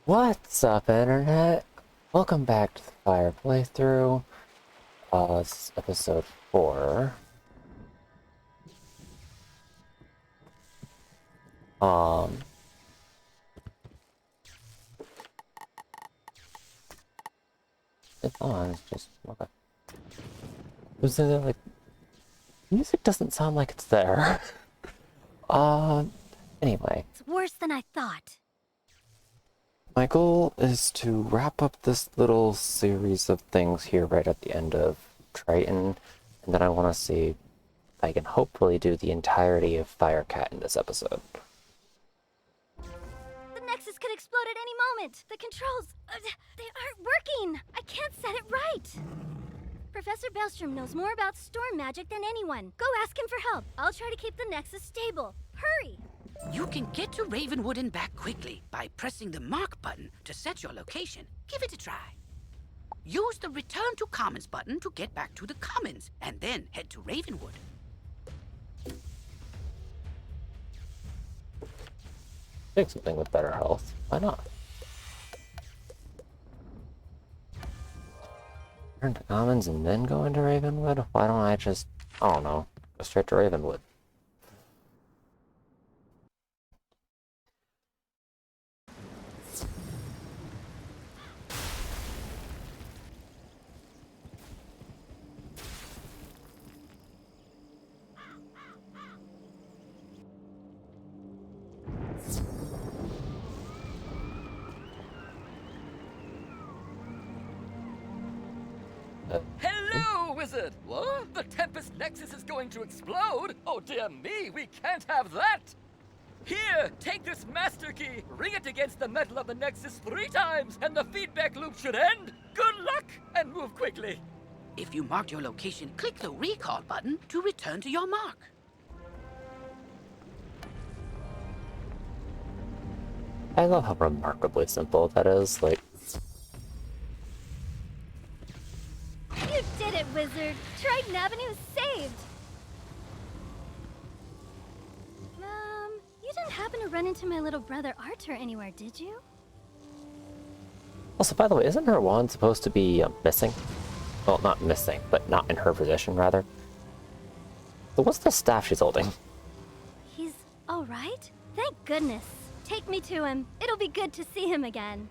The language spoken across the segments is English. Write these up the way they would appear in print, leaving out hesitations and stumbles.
What's up, Internet? Welcome back to the Fire playthrough. This is episode 4. It's on, it's just, okay. Was it like, music doesn't sound like it's there. Anyway. It's worse than I thought. My goal is to wrap up this little series of things here right at the end of Triton, and then I want to see if I can hopefully do the entirety of Firecat in this episode. The Nexus could explode at any moment. The controls, they aren't working. I can't set it right. Professor Bellstrom knows more about storm magic than anyone. Go ask him for help. I'll try to keep the Nexus stable. Hurry! You can get to Ravenwood and back quickly by pressing the mark button to set your location. Give it a try. Use the Return to Commons button to get back to the Commons, and then head to Ravenwood. Take something with better health. Why not? Turn to Commons and then go into Ravenwood? Why don't I just, I don't know, go straight to Ravenwood? Hello, Wizard! What? The Tempest Nexus is going to explode? Oh dear me, we can't have that! Here, take this Master Key, ring it against the metal of the Nexus 3 times, and the feedback loop should end! Good luck, and move quickly! If you marked your location, click the Recall button to return to your mark. I love how remarkably simple that is, like... You did it, Wizard! Triton Avenue is saved! You didn't happen to run into my little brother Arthur anywhere, did you? Also, by the way, isn't her wand supposed to be missing? Well, not missing, but not in her position, rather. So what's the staff she's holding? He's alright? Thank goodness. Take me to him. It'll be good to see him again.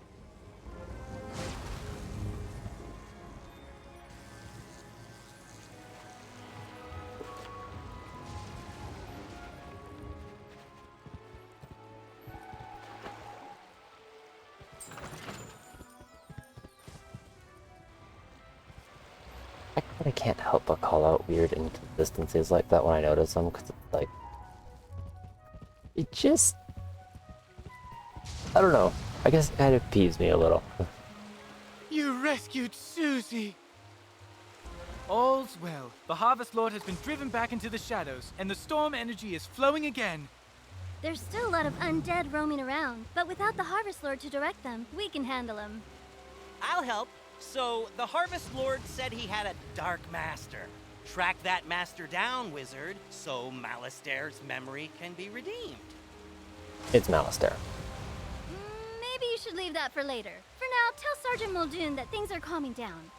I can't help but call out weird inconsistencies like that when I notice them, because it's like... It just... I don't know. I guess it kind of peeves me a little. You rescued Susie! All's well. The Harvest Lord has been driven back into the shadows, and the storm energy is flowing again. There's still a lot of undead roaming around, but without the Harvest Lord to direct them, we can handle them. I'll help. So, the Harvest Lord said he had a Dark Master. Track that master down, Wizard, so Malastaire's memory can be redeemed. It's Malastare. Maybe you should leave that for later. For now, tell Sergeant Muldoon that things are calming down.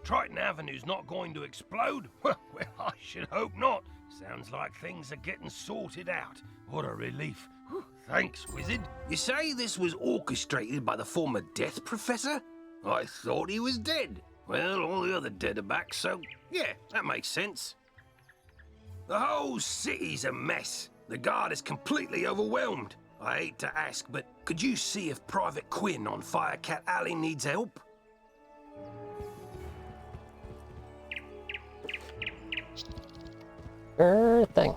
Triton Avenue's not going to explode? Well, I should hope not. Sounds like things are getting sorted out. What a relief. Whew, thanks, Wizard. You say this was orchestrated by the former Death Professor? I thought he was dead. Well, all the other dead are back, so yeah, that makes sense. The whole city's a mess. The guard is completely overwhelmed. I hate to ask, but could you see if Private Quinn on Firecat Alley needs help? Sure thing.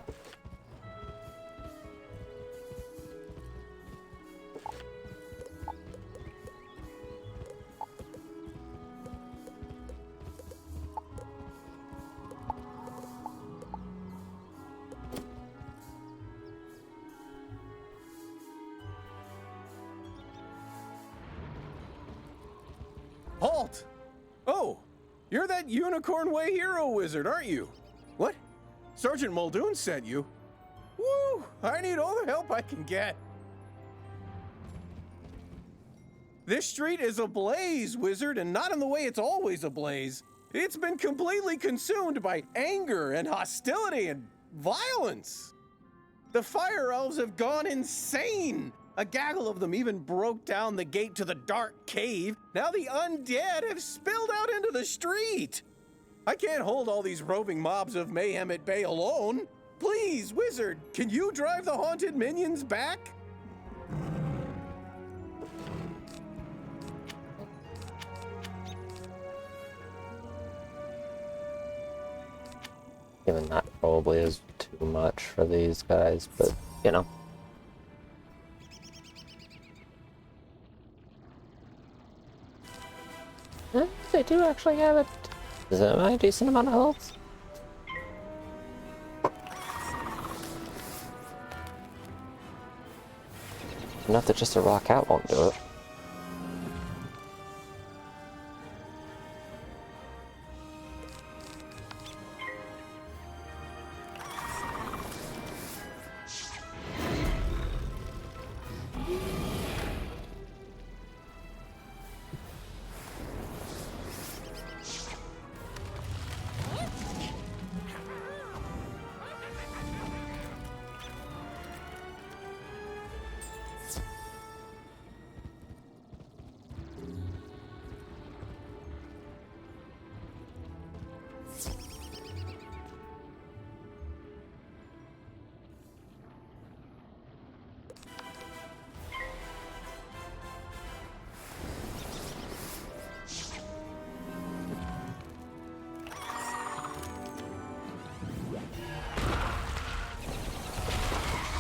Halt! Oh, you're that Unicorn Way hero wizard, aren't you? What? Sergeant Muldoon sent you? Woo! I need all the help I can get. This street is ablaze, wizard, and not in the way it's always ablaze. It's been completely consumed by anger and hostility and violence. The fire elves have gone insane. A gaggle of them even broke down the gate to the dark cave. Now the undead have spilled out into the street. I can't hold all these roving mobs of mayhem at bay alone. Please, wizard, can you drive the haunted minions back? Even that probably is too much for these guys, but you know. They do actually have a decent amount of health. Enough that just a rock out won't do it.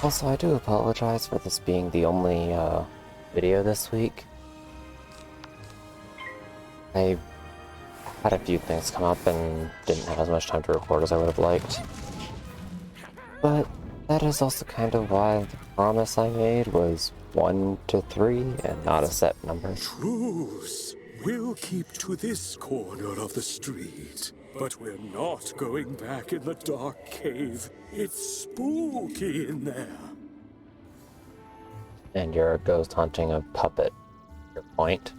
Also, I do apologize for this being the only video this week. I had a few things come up and didn't have as much time to record as I would have liked. But that is also kind of why the promise I made was 1 to 3 and not a set number. Truce. We'll keep to this corner of the street. But we're not going back in the dark cave. It's spooky in there. And you're a ghost hunting a puppet. Your point?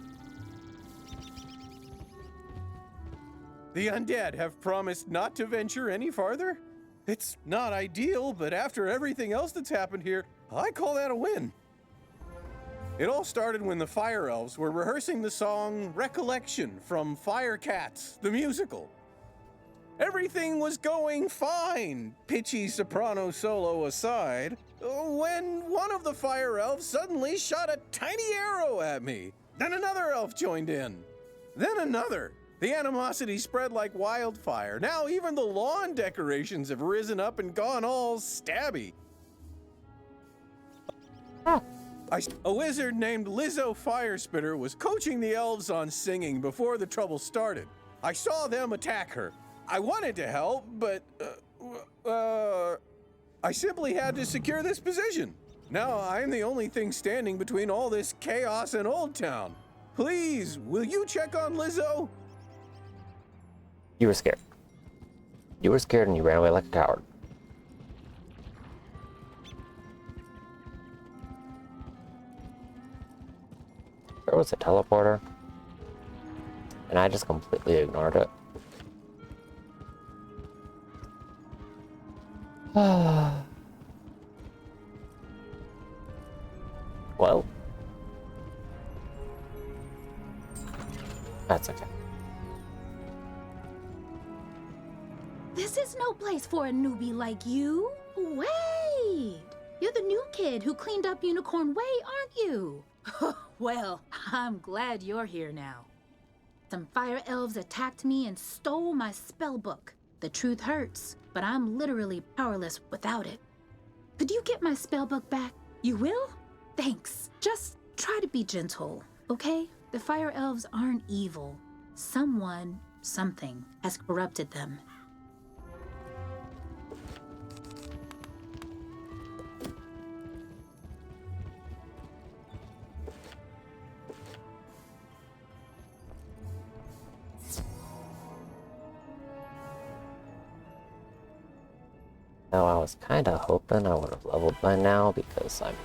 The undead have promised not to venture any farther? It's not ideal, but after everything else that's happened here, I call that a win. It all started when the Fire Elves were rehearsing the song Recollection from Fire Cats, the musical. Everything was going fine, pitchy soprano solo aside, when one of the Fire Elves suddenly shot a tiny arrow at me. Then another elf joined in. Then another. The animosity spread like wildfire. Now even the lawn decorations have risen up and gone all stabby. A wizard named Lizzo Firespitter was coaching the elves on singing before the trouble started. I saw them attack her. I wanted to help, but I simply had to secure this position. Now I'm the only thing standing between all this chaos and Old Town. Please, will you check on Lizzo? You were scared. You were scared and you ran away like a coward. There was a teleporter, and I just completely ignored it. Well, that's okay. This is no place for a newbie like you. Wait! You're the new kid who cleaned up Unicorn Way, aren't you? Well, I'm glad you're here now. Some fire elves attacked me and stole my spell book. The truth hurts, but I'm literally powerless without it. Could you get my spell book back? You will? Thanks. Just try to be gentle, okay? The fire elves aren't evil. Someone, something, has corrupted them. Now I was kinda hoping I would have leveled by now because I'm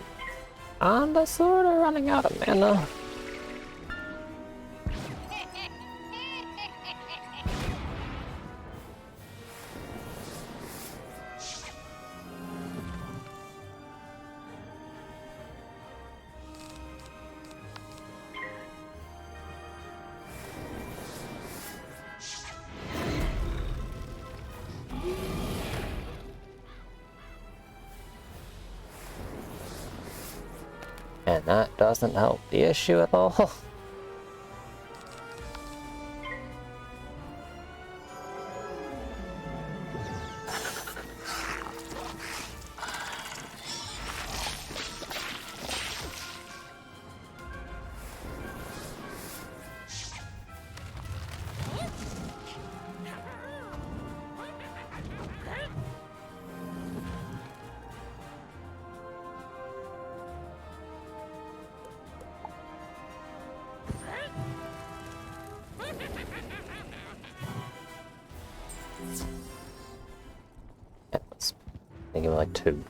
kinda sorta running out of mana. And that doesn't help the issue at all. Yeah, let's think of like 2.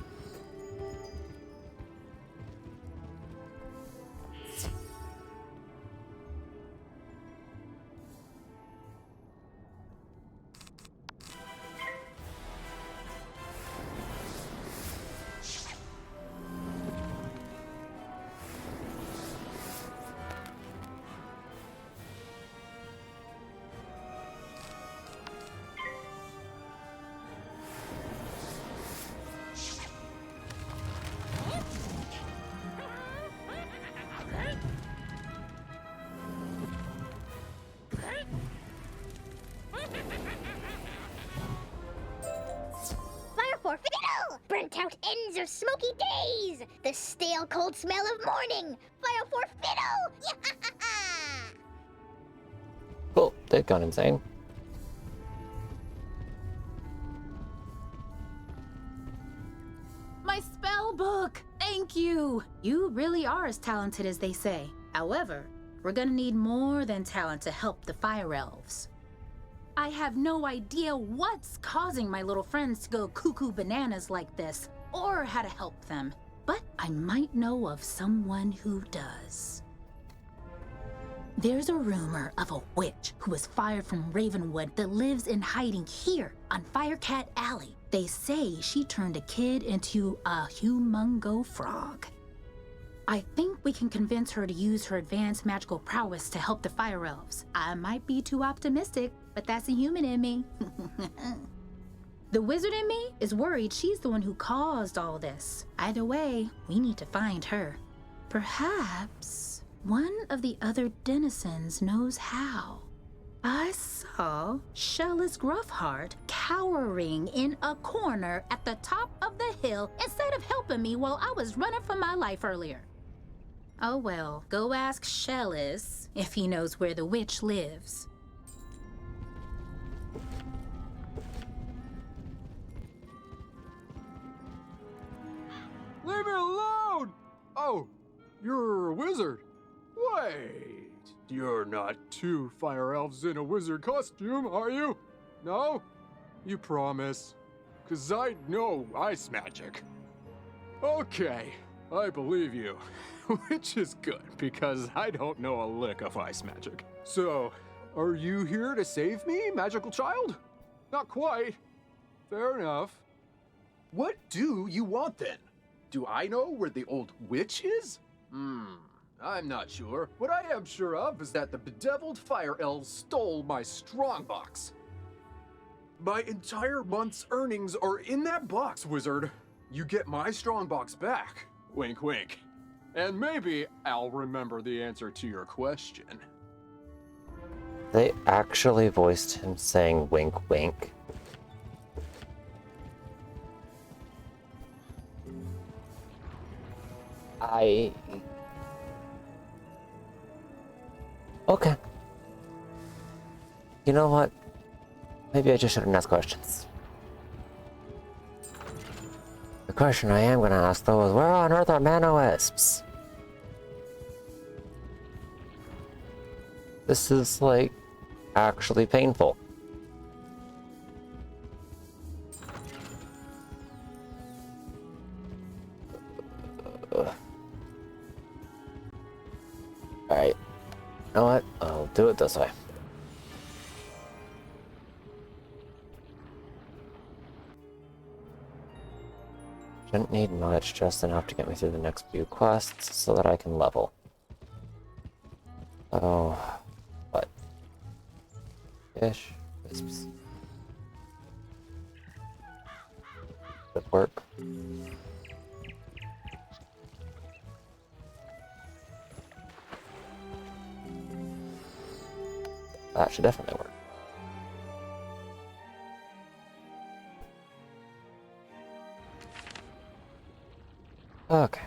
Fire for fiddle! Burnt out ends of smoky days! The stale cold smell of morning! Fire for fiddle! Cool, they've gone insane. My spell book! Thank you! You really are as talented as they say. However, we're gonna need more than talent to help the fire elves. I have no idea what's causing my little friends to go cuckoo bananas like this, or how to help them. But I might know of someone who does. There's a rumor of a witch who was fired from Ravenwood that lives in hiding here on Firecat Alley. They say she turned a kid into a humongo frog. I think we can convince her to use her advanced magical prowess to help the fire elves. I might be too optimistic, but that's the human in me. The wizard in me is worried she's the one who caused all this. Either way, we need to find her. Perhaps one of the other denizens knows how. I saw Shellis Gruffheart cowering in a corner at the top of the hill instead of helping me while I was running for my life earlier. Oh well, go ask Shellis if he knows where the witch lives. Leave me alone! Oh, you're a wizard. Wait, you're not 2 fire elves in a wizard costume, are you? No? You promise? 'Cause I know ice magic. Okay, I believe you. Which is good, because I don't know a lick of ice magic. So, are you here to save me, magical child? Not quite. Fair enough. What do you want then? Do I know where the old witch is? I'm not sure. What I am sure of is that the bedeviled fire elves stole my strongbox. My entire month's earnings are in that box, wizard. You get my strongbox back. Wink, wink. And maybe I'll remember the answer to your question. They actually voiced him saying wink wink. Okay. You know what? Maybe I just shouldn't ask questions. The question I am gonna ask though is where on earth are Mano-Wisps? This is like actually painful. Alright. You know what? I'll do it this way. Shouldn't need much, just enough to get me through the next few quests so that I can level. Oh, what? Fish, wisps. Should work. That should definitely work. Okay.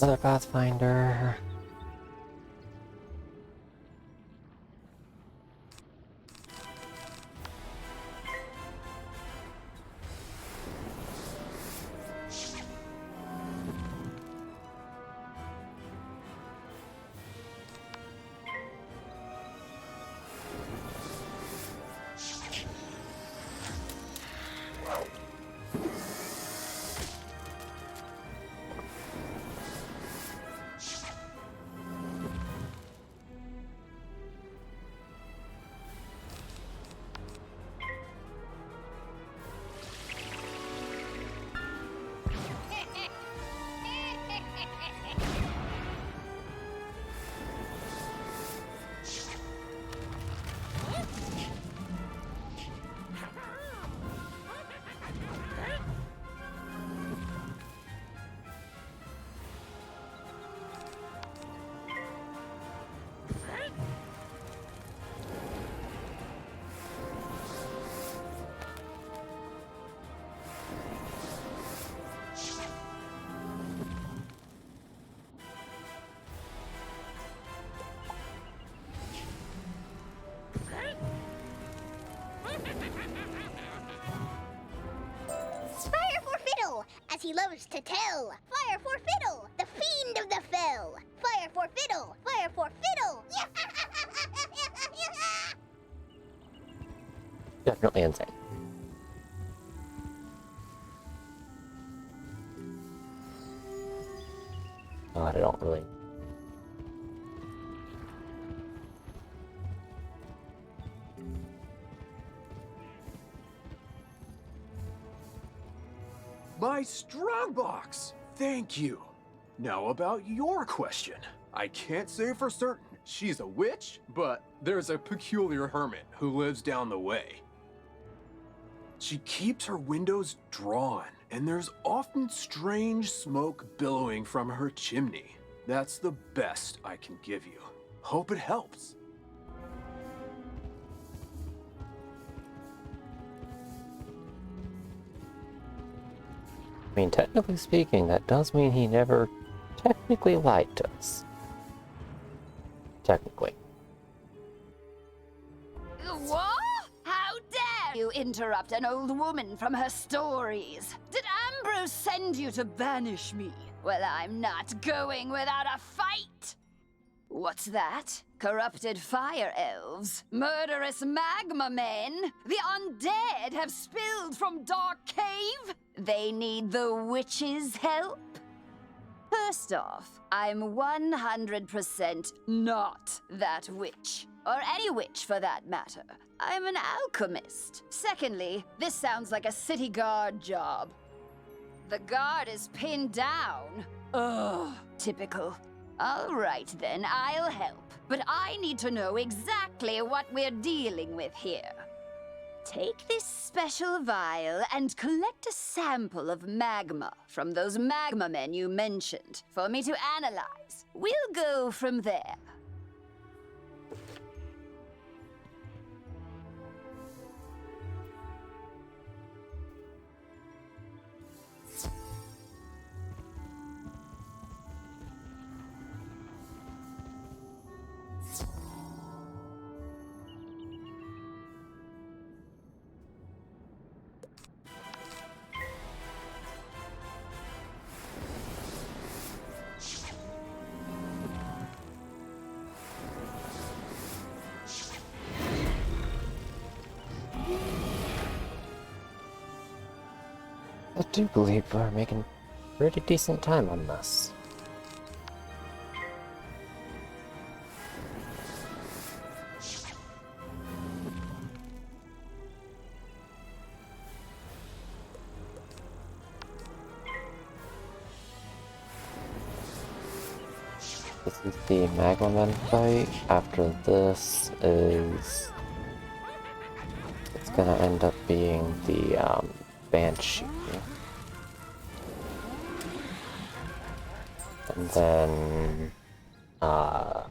Another Pathfinder. Fire for Fiddle, as he loves to tell. Fire for Fiddle, the fiend of the fell. Fire for Fiddle, fire for Fiddle. Definitely insane. God, I don't really. My strong box! Thank you. Now about your question. I can't say for certain she's a witch, but there's a peculiar hermit who lives down the way. She keeps her windows drawn, and there's often strange smoke billowing from her chimney. That's the best I can give you. Hope it helps. I mean, technically speaking, that does mean he never technically lied to us. Technically. What? How dare you interrupt an old woman from her stories? Did Umbros send you to banish me? Well, I'm not going without a fight! What's that? Corrupted fire elves? Murderous magma men? The undead have spilled from Dark Cave? They need the witch's help? First off, I'm 100% not that witch. Or any witch for that matter. I'm an alchemist. Secondly, this sounds like a city guard job. The guard is pinned down. Ugh, typical. All right then, I'll help. But I need to know exactly what we're dealing with here. Take this special vial and collect a sample of magma from those magma men you mentioned for me to analyze. We'll go from there. I do believe we're making pretty decent time on this. This is the Magma Men fight. After this is... it's gonna end up being the Banshee. And then... okay.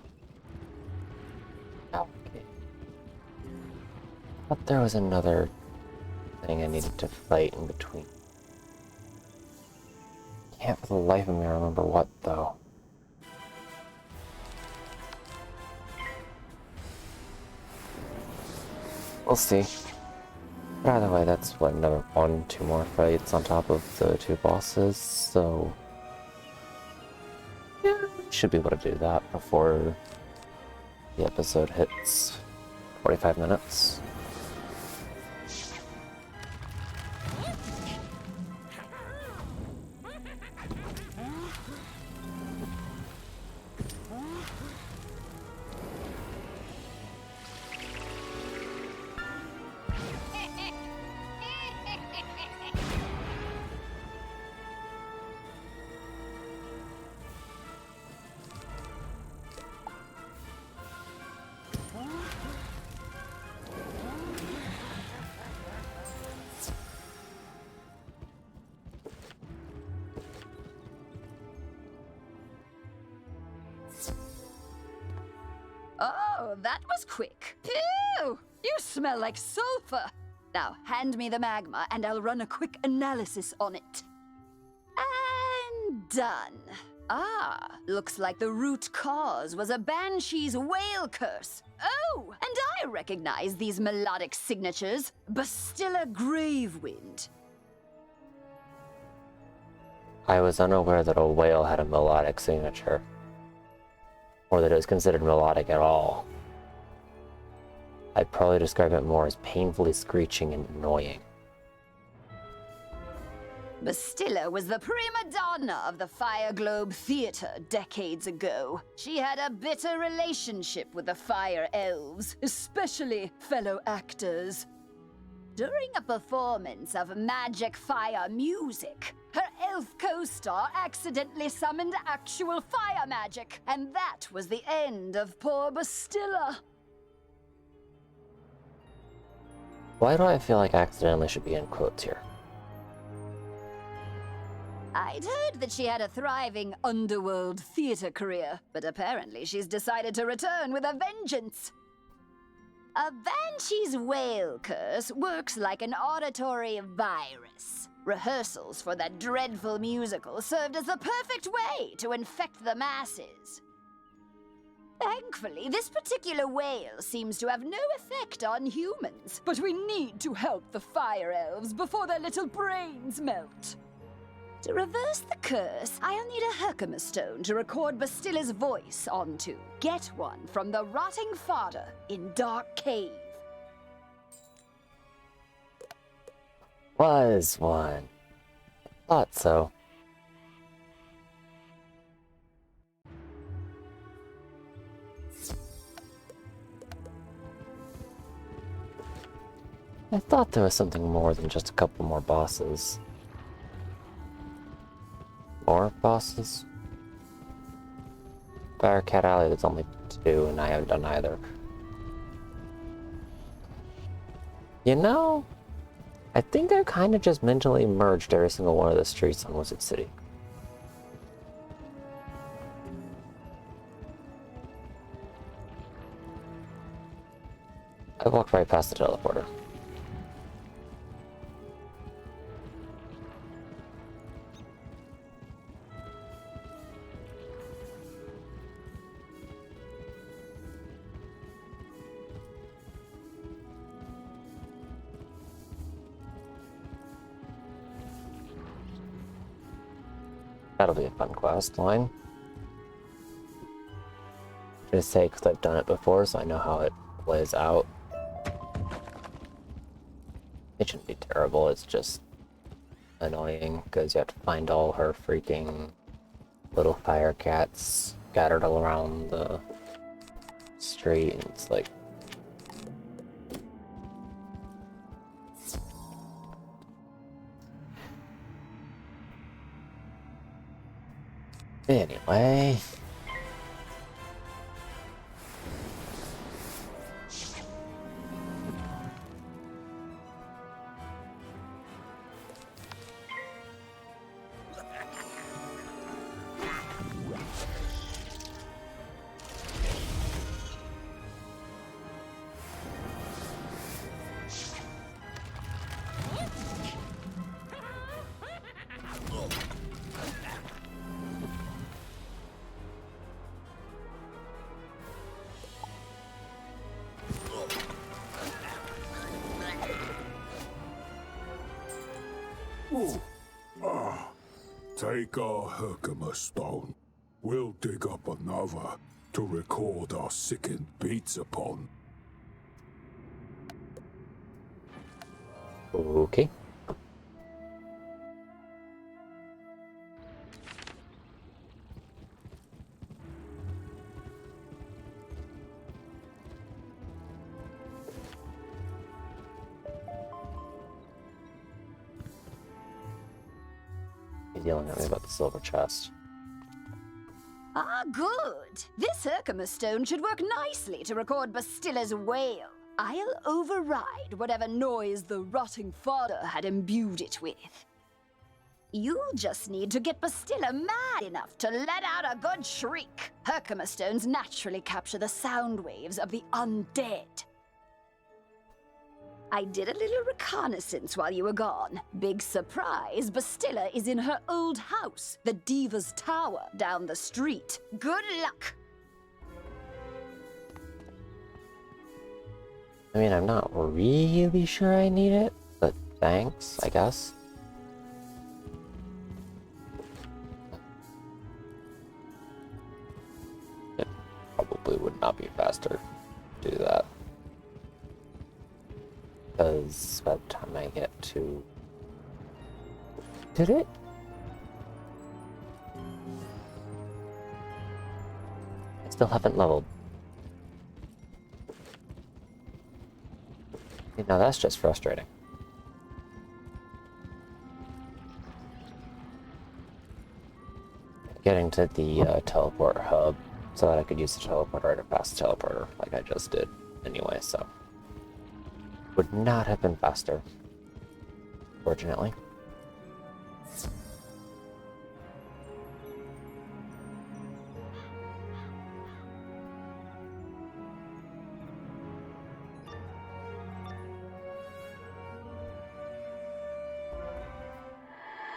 But there was another thing I needed to fight in between. Can't for the life of me remember what, though. We'll see. But either way, that's what, another 1-2 more fights on top of the 2 bosses, so... yeah, should be able to do that before the episode hits 45 minutes. Oh, that was quick. Phew! You smell like sulfur. Now, hand me the magma and I'll run a quick analysis on it. And done. Ah, looks like the root cause was a banshee's whale curse. Oh, and I recognize these melodic signatures. Bastilla Gravewind. I was unaware that a whale had a melodic signature. Or that it was considered melodic at all. I'd probably describe it more as painfully screeching and annoying. Bastilla was the prima donna of the Fire Globe Theater decades ago. She had a bitter relationship with the Fire Elves, especially fellow actors. During a performance of magic fire music, her elf co-star accidentally summoned actual fire magic, and that was the end of poor Bastilla. Why do I feel like accidentally should be in quotes here? I'd heard that she had a thriving underworld theater career, but apparently she's decided to return with a vengeance. A banshee's whale curse works like an auditory virus. Rehearsals for that dreadful musical served as the perfect way to infect the masses. Thankfully, this particular whale seems to have no effect on humans, but we need to help the fire elves before their little brains melt. To reverse the curse, I'll need a Herkimer stone to record Bastilla's voice onto. Get one from the rotting fodder in Dark Cave. Was one. Thought so. I thought there was something more than just a couple more bosses. More bosses? Firecat Alley, there's only 2, and I haven't done either. You know, I think I've kind of just mentally merged every single one of the streets on Wizard City. I walked right past the teleporter. That'll be a fun quest line. Just say because I've done it before, so I know how it plays out. It shouldn't be terrible, it's just annoying because you have to find all her freaking little fire cats scattered all around the street, and it's like... Anyway... Take our Herkimer stone. We'll dig up another to record our sickened beats upon. Okay. He's yelling at me about the silver chest. Ah, good. This Herkimer stone should work nicely to record Bastilla's wail. I'll override whatever noise the rotting fodder had imbued it with. You'll just need to get Bastilla mad enough to let out a good shriek. Herkimer stones naturally capture the sound waves of the undead. I did a little reconnaissance while you were gone. Big surprise, Bastilla is in her old house, the Diva's Tower, down the street. Good luck! I mean, I'm not really sure I need it, but thanks, I guess. It probably would not be faster to do that. Because by the time I get to... Did it? I still haven't leveled. Now that's just frustrating. Getting to the teleport hub so that I could use the teleporter to pass the teleporter like I just did anyway, so... Would not have been faster, fortunately.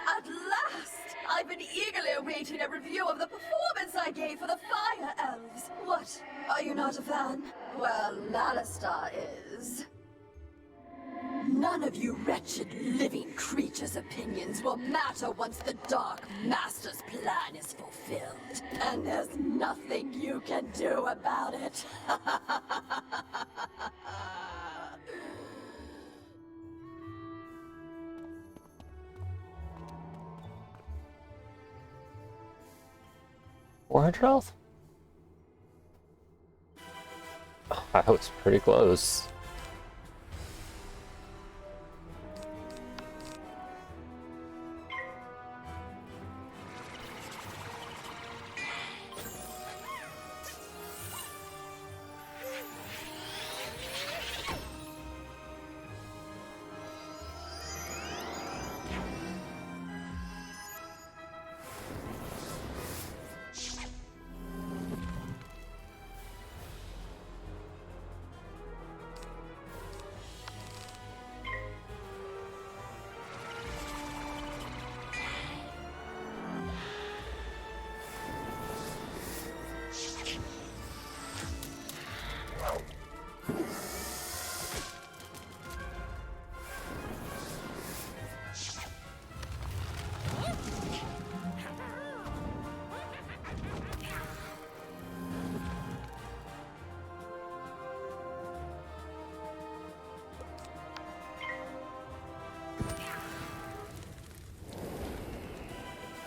At last! I've been eagerly awaiting a review of the performance I gave for the Fire Elves. What? Are you not a fan? Well, Alistar is. None of you wretched living creatures' opinions things will matter once the Dark Master's plan is fulfilled. And there's nothing you can do about it. $400 health? That was pretty close.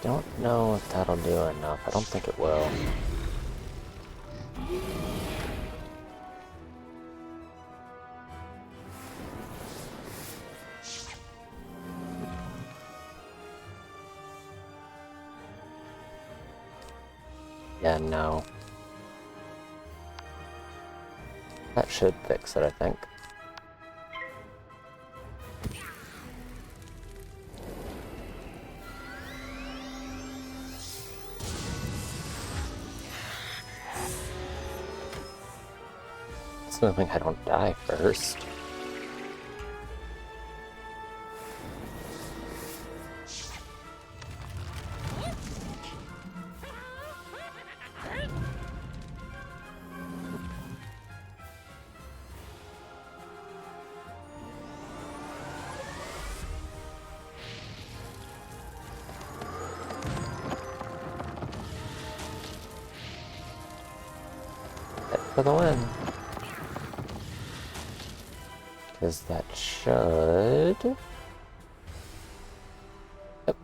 Don't know if that'll do enough. I don't think it will. Yeah, no. That should fix it, I think. Assuming I don't die first. Hit for the win. Because that should... Yep.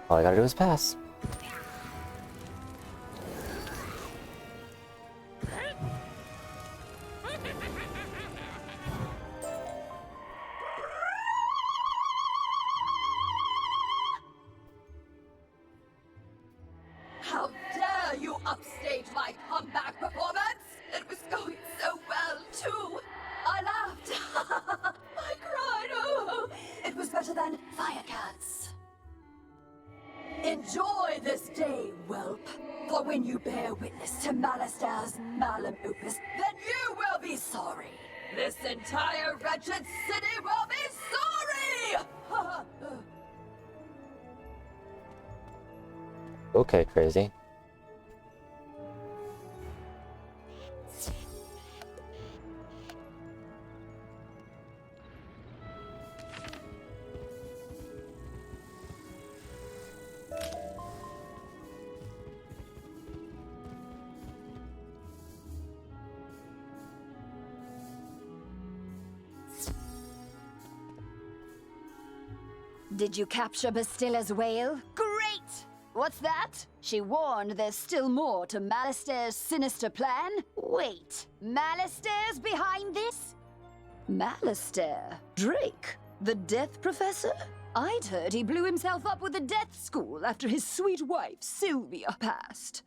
All I gotta do is pass. How dare you upstage my comeback performance? It was going so well, too. I laughed. I cried. Oh, it was better than Firecats. Enjoy this day, whelp. For when you bear witness to Malister's malum opus, then you will be sorry. This entire wretched city will be sorry! Okay, crazy. Did you capture Bastilla's whale? Great! What's that? She warned there's still more to Malister's sinister plan? Wait, Malister's behind this? Malister? Drake? The Death Professor? I'd heard he blew himself up with the Death School after his sweet wife, Sylvia, passed.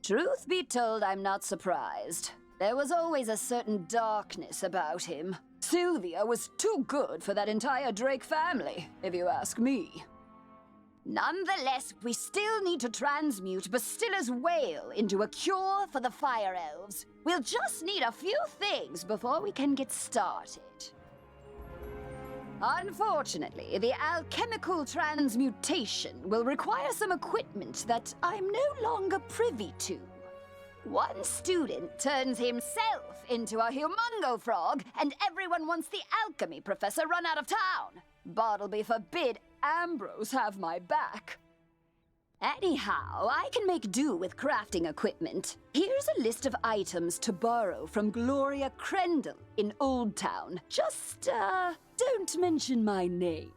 Truth be told, I'm not surprised. There was always a certain darkness about him. Sylvia was too good for that entire Drake family, if you ask me. Nonetheless, we still need to transmute Bastilla's whale into a cure for the Fire Elves. We'll just need a few things before we can get started. Unfortunately, the alchemical transmutation will require some equipment that I'm no longer privy to. One student turns himself into a humongo frog, and everyone wants the alchemy professor run out of town. Bartleby forbid Ambrose have my back. Anyhow, I can make do with crafting equipment. Here's a list of items to borrow from Gloria Crendel in Old Town. Just, don't mention my name.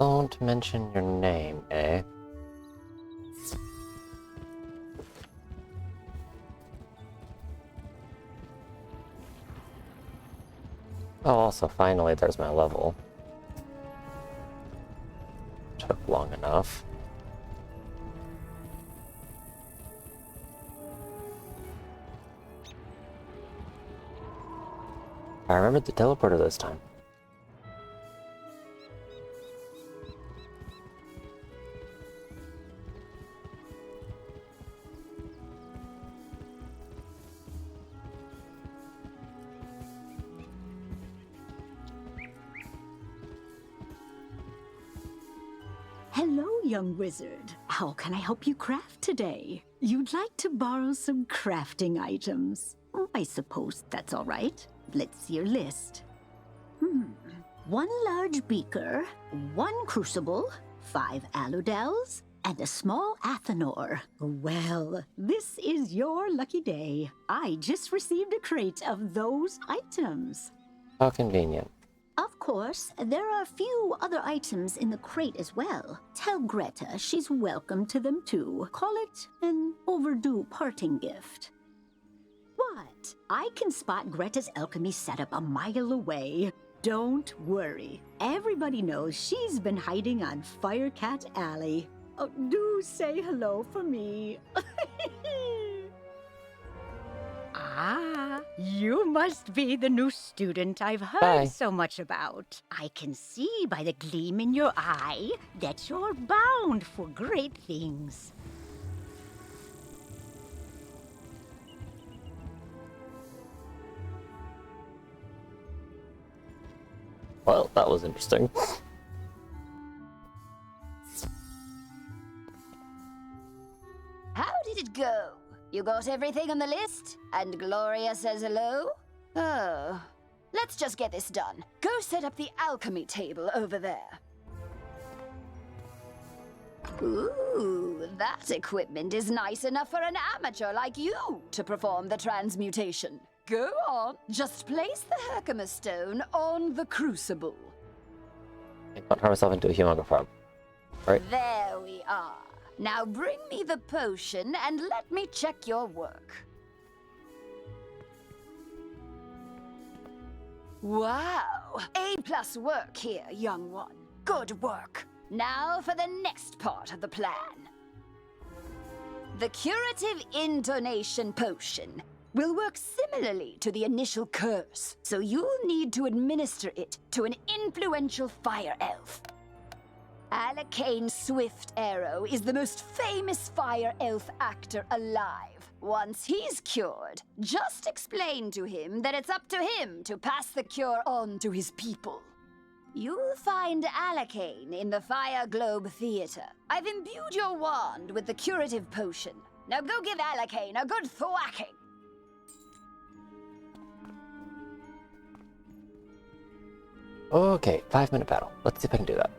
Don't mention your name, eh? Oh, also, finally, there's my level. Took long enough. I remembered the teleporter this time. Hello, young wizard. How can I help you craft today? You'd like to borrow some crafting items. I suppose that's all right. Let's see your list. One large beaker, one crucible, 5 aludels, and a small athanor. Well, this is your lucky day. I just received a crate of those items. How convenient. Of course, there are a few other items in the crate as well. Tell Greta she's welcome to them too. Call it an overdue parting gift. What? I can spot Greta's alchemy setup a mile away. Don't worry. Everybody knows she's been hiding on Firecat Alley. Oh, do say hello for me. Ah, you must be the new student I've heard Hi. so much about. I can see by the gleam in your eye that you're bound for great things. Well, that was interesting. How did it go? You got everything on the list? And Gloria says hello? Oh. Let's just get this done. Go set up the alchemy table over there. Ooh, that equipment is nice enough for an amateur like you to perform the transmutation. Go on, just place the Herkimer stone on the crucible. I can't turn myself into a humongous frog. Right? There we are. Now bring me the potion and let me check your work. Wow! A+ work here, young one. Good work. Now for the next part of the plan. The curative intonation potion will work similarly to the initial curse, so you'll need to administer it to an influential fire elf. Alacane Swift Arrow is the most famous fire elf actor alive. Once he's cured, just explain to him that it's up to him to pass the cure on to his people. You'll find Alacane in the Fire Globe Theater. I've imbued your wand with the curative potion. Now go give Alacane a good thwacking. Okay, 5-minute battle. Let's see if I can do that.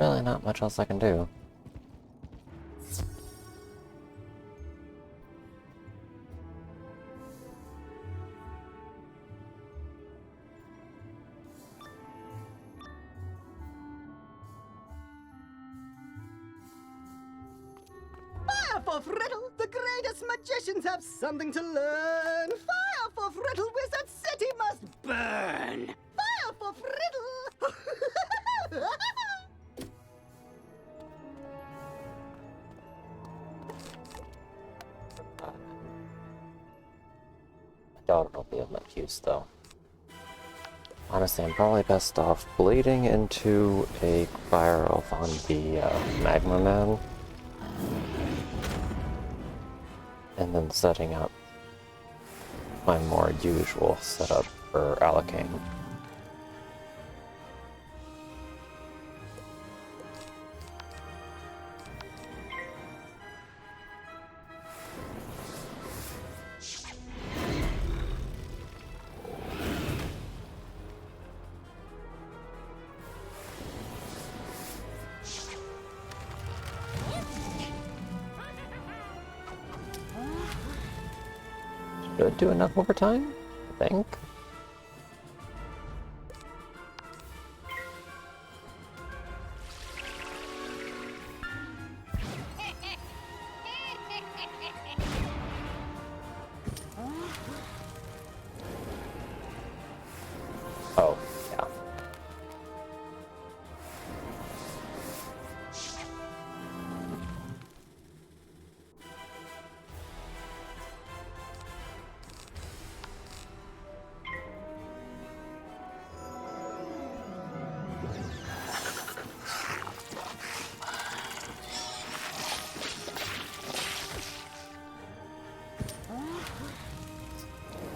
Really not much else I can do. Fire for Friddle! The greatest magicians have something to learn! Fire for Friddle! Wizard City must burn! Fire for Friddle! My daughter will be of much use, though. Honestly, I'm probably best off bleeding into a fire elf on the Magma Man. and then setting up my more usual setup for allocating. Should do enough overtime, I think. Oh, yeah.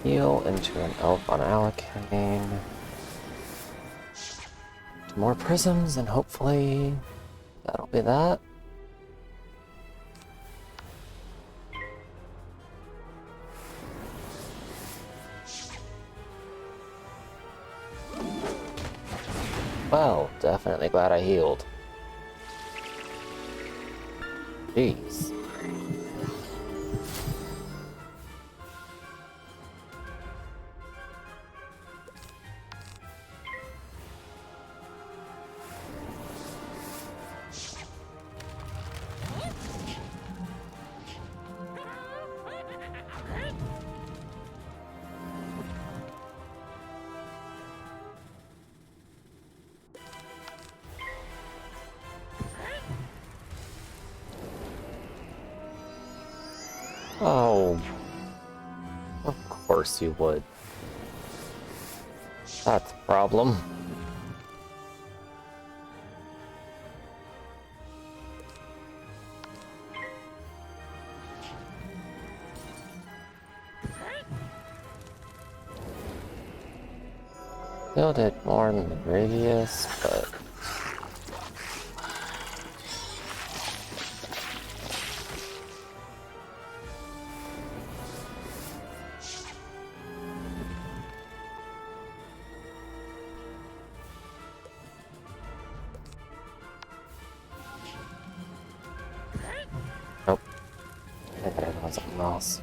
Heal into an elf on Alakane. More prisms, and hopefully that'll be that. Well, definitely glad I healed. Jeez. Oh, of course you would. That's a problem. Still did more than the previous, but... Nope. I think I got something else.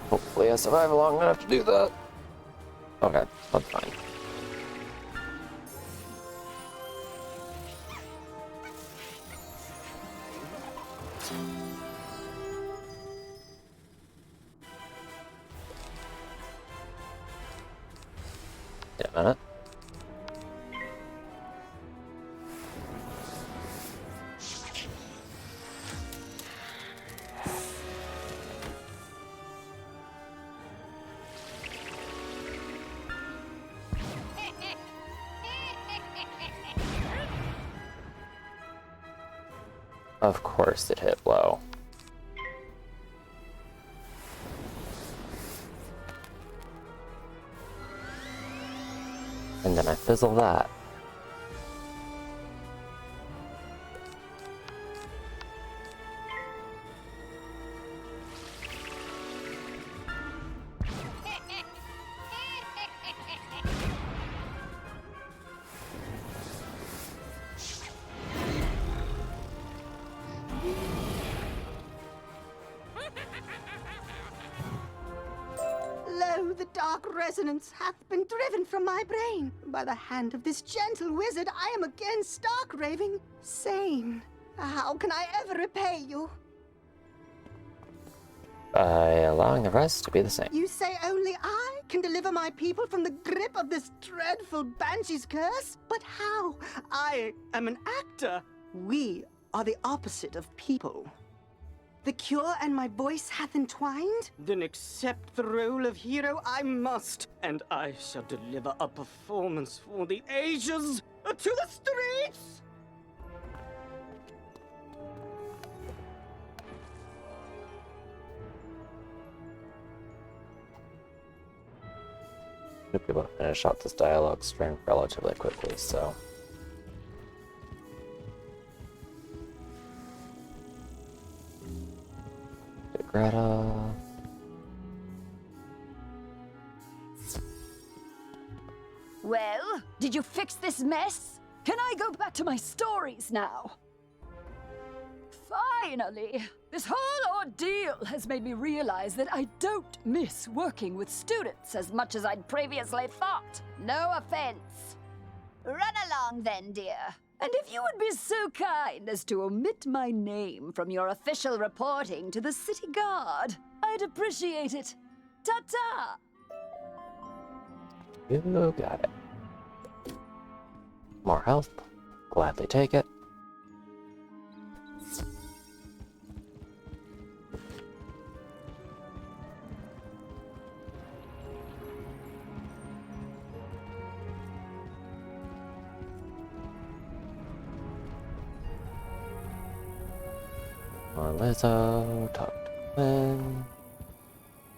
Hopefully I survive long enough to do that. Okay, that's fine. Wait a minute. Of course it hit low. And then I fizzle that. Lo, the dark resonance hath been driven from my brain. By the hand of this gentle wizard, I am again stark raving sane. How can I ever repay you? By allowing the rest to be the same. You say only I can deliver my people from the grip of this dreadful banshee's curse? But how? I am an actor. We are the opposite of people. The cure and my voice hath entwined? Then accept the role of hero I must, and I shall deliver a performance for the ages. To the streets! Should be able to finish out this dialogue string relatively quickly, so. Greta. Well, did you fix this mess? Can I go back to my stories now? Finally! This whole ordeal has made me realize that I don't miss working with students as much as I'd previously thought. No offense. Run along then, dear. And if you would be so kind as to omit my name from your official reporting to the city guard, I'd appreciate it. Ta-ta! You got it. More health. Gladly take it. On Lizzo, talk to Quinn.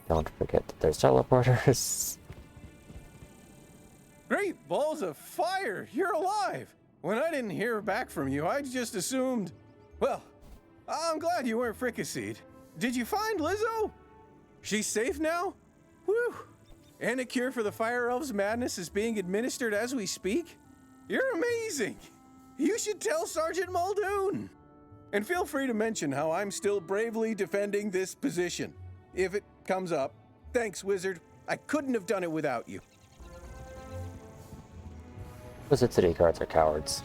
Don't forget that there's teleporters. Great balls of fire! You're alive! When I didn't hear back from you, I just assumed... Well, I'm glad you weren't fricasseed. Did you find Lizzo? She's safe now? Whew! And a cure for the Fire Elves' madness is being administered as we speak? You're amazing! You should tell Sergeant Muldoon! And feel free to mention how I'm still bravely defending this position. If it comes up. Thanks, Wizard. I couldn't have done it without you. Wizard City guards are cowards.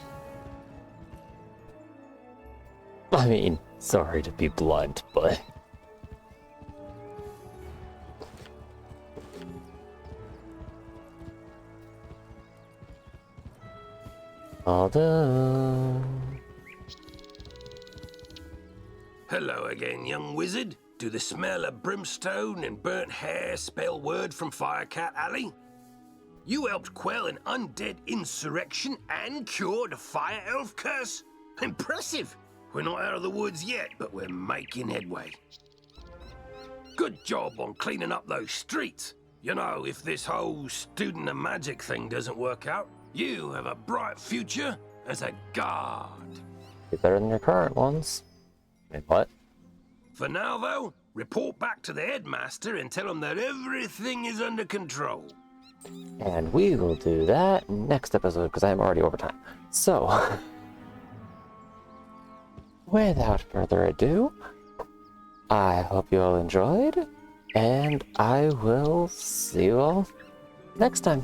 I mean, sorry to be blunt, but... All done. Hello again, young wizard. Do the smell of brimstone and burnt hair spell word from Firecat Alley? You helped quell an undead insurrection and cured a fire elf curse? Impressive! We're not out of the woods yet, but we're making headway. Good job on cleaning up those streets. You know, if this whole student of magic thing doesn't work out, you have a bright future as a guard. Be better than your current ones. Wait, what? For now, though, report back to the headmaster and tell him that everything is under control. And we will do that next episode, because I'm already over time. So, without further ado, I hope you all enjoyed, and I will see you all next time.